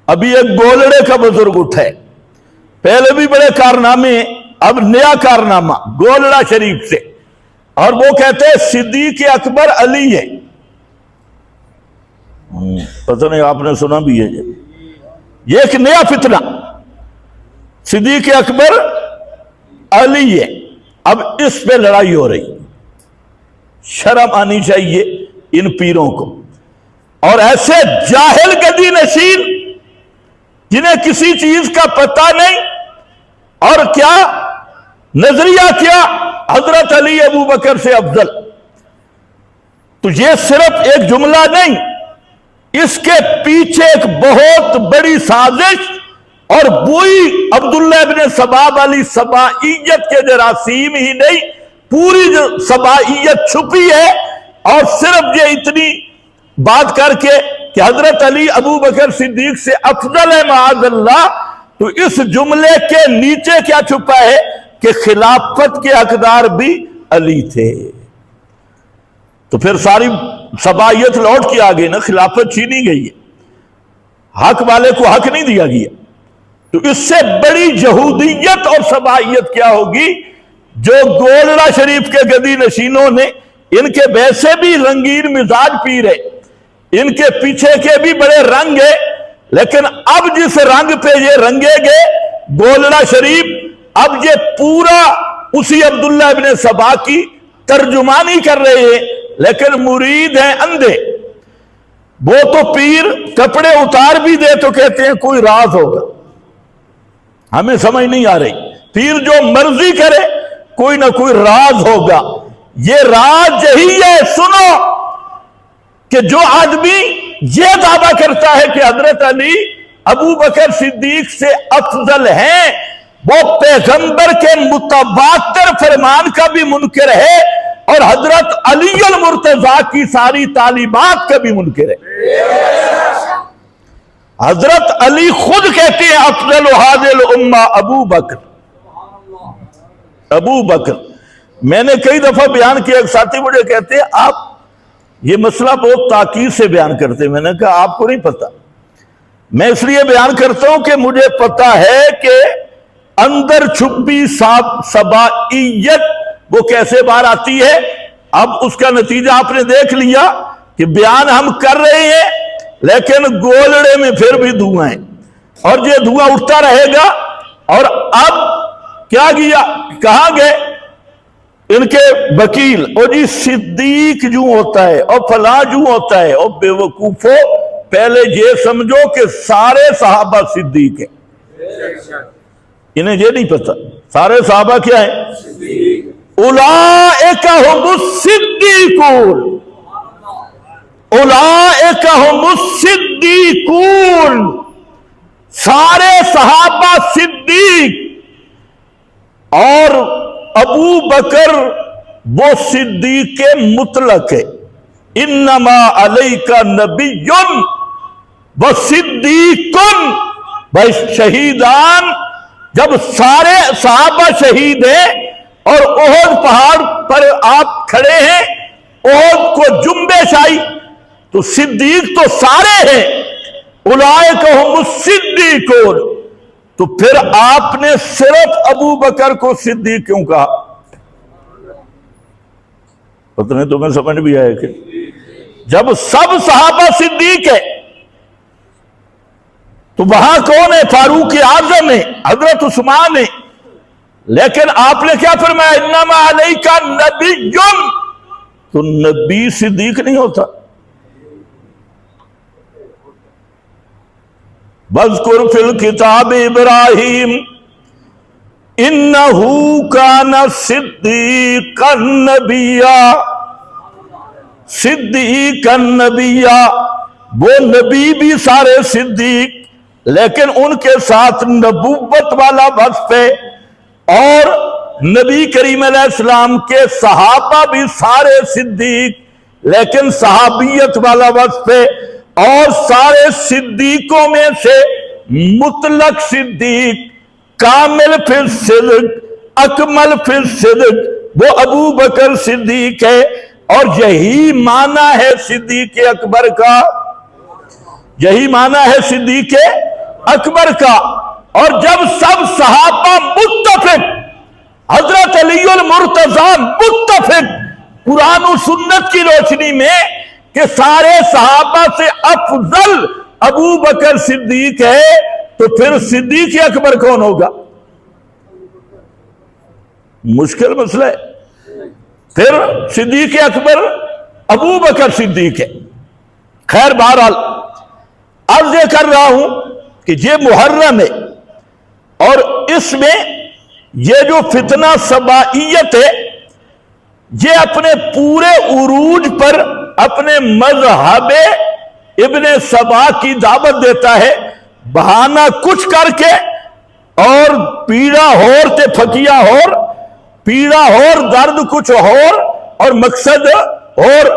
ابھی ایک گولڑے کا بزرگ اٹھے، پہلے بھی بڑے کارنامے، اب نیا کارنامہ گولڑا شریف سے، اور وہ کہتے ہیں صدیق اکبر علی ہے۔ پتہ نہیں آپ نے سنا بھی ہے یہ ایک نیا فتنہ، صدیق اکبر علی ہے۔ اب اس پہ لڑائی ہو رہی، شرم آنی چاہیے ان پیروں کو، اور ایسے جاہل گدی نشین جنہیں کسی چیز کا پتہ نہیں، اور کیا نظریہ کیا حضرت علی ابو بکر سے افضل۔ تو یہ صرف ایک جملہ نہیں، اس کے پیچھے ایک بہت بڑی سازش اور وہی عبداللہ ابن سبا والی سبائیت کے جراثیم ہی نہیں، پوری جو سبائیت چھپی ہے۔ اور صرف یہ اتنی بات کر کے کہ حضرت علی ابو بکر صدیق سے افضل ہے معاذ اللہ، تو اس جملے کے نیچے کیا چھپا ہے کہ خلافت کے حقدار بھی علی تھے۔ تو پھر ساری سبائیت لوٹ کے آ گئی نا، خلافت چھینی گئی ہے، حق والے کو حق نہیں دیا گیا۔ تو اس سے بڑی یہودیت اور سبائیت کیا ہوگی جو گولڑا شریف کے گدی نشینوں نے، ان کے ویسے بھی رنگین مزاج پیر ہے، ان کے پیچھے کے بھی بڑے رنگ ہے، لیکن اب جس رنگ پہ یہ رنگے گے گولڑا شریف، اب یہ پورا اسی عبداللہ ابن سبا کی ترجمانی کر رہے ہیں، لیکن مرید ہیں اندھے۔ وہ تو پیر کپڑے اتار بھی دے تو کہتے ہیں کوئی راز ہوگا، ہمیں سمجھ نہیں آ رہی، پیر جو مرضی کرے کوئی نہ کوئی راز ہوگا۔ یہ راز یہی ہے، سنو، کہ جو آدمی یہ دعویٰ کرتا ہے کہ حضرت علی ابو بکر صدیق سے افضل ہیں، وہ پیغمبر کے متواتر فرمان کا بھی منکر ہے، اور حضرت علی المرتضیٰ کی ساری تعلیمات کا بھی منکر ہے۔ حضرت علی خود کہتے ہیں افضل هذه الامہ ابو بکر، ابو بکر۔ میں نے کئی دفعہ بیان کیا، ایک ساتھی مجھے کہتے ہیں آپ یہ مسئلہ بہت تاکید سے بیان کرتے ہیں۔ میں نے کہا آپ کو نہیں پتا، میں اس لیے بیان کرتا ہوں کہ مجھے پتا ہے کہ اندر چھپی سبائیت وہ کیسے باہر آتی ہے۔ اب اس کا نتیجہ آپ نے دیکھ لیا کہ بیان ہم کر رہے ہیں، لیکن گولڑے میں پھر بھی دھواں ہے، اور یہ دھواں اٹھتا رہے گا۔ اور اب کیا کیا، کہاں گئے ان کے وکیل، اور جی صدیق جو ہوتا ہے اور فلاں جو ہوتا ہے، اور بے وقوفو پہلے یہ سمجھو کہ سارے صحابہ صدیق ہیں، انہیں یہ نہیں پتا سارے صحابہ کیا ہیں، اولئک هم الصدیقون، اولئک هم الصدیقون، سارے صحابہ صدیق، اور ابو بکر وہ صدیق مطلق ہے۔ انما علیک نبی و صدیق، بھائی شہیدان جب سارے صحابہ شہید ہیں اور احد پہاڑ پر آپ کھڑے ہیں، احد کو جنبش آئی، تو صدیق تو سارے ہیں، اولئک هم الصدیقون۔ تو پھر آپ نے صرف ابو بکر کو صدیق کیوں کہا؟ پتہ نہیں تمہیں سمجھ بھی آئے کہ جب سب صحابہ صدیق ہے تو وہاں کون ہے؟ فاروق اعظم ہے، حضرت عثمان ہے، لیکن آپ نے کیا فرمایا؟ انما علیک نبی، تو نبی صدیق نہیں ہوتا۔ وَاذْكُرْ فِي الْكِتَابِ إِبْرَاهِيمَ إِنَّهُ كَانَ صِدِّيقًا نَبِيًّا، صدیقاً نبیًّا، وہ نبی بھی سارے صدیق، لیکن ان کے ساتھ نبوت والا وصف ہے، اور نبی کریم علیہ السلام کے صحابہ بھی سارے صدیق، لیکن صحابیت والا وصف ہے، اور سارے صدیقوں میں سے مطلق صدیق، کامل فی الصدق، اکمل فی الصدق، وہ ابو بکر صدیق ہے۔ اور یہی معنی ہے صدیق اکبر کا، یہی معنی ہے صدیق اکبر کا، اور جب سب صحابہ متفق، حضرت علی المرتضی متفق قرآن و سنت کی روشنی میں کہ سارے صحابہ سے افضل ابو بکر صدیق ہے، تو پھر صدیق اکبر کون ہوگا؟ مشکل مسئلہ ہے۔ پھر صدیق اکبر ابو بکر صدیق ہے۔ خیر بہرحال عرض یہ کر رہا ہوں کہ یہ محرم ہے، اور اس میں یہ جو فتنہ سبائیت ہے یہ اپنے پورے عروج پر اپنے مذہب ابن سبا کی دعوت دیتا ہے، بہانہ کچھ کر کے، اور پیڑا ہور تے پھکیا ہور، پیڑا ہور درد کچھ ہور اور مقصد اور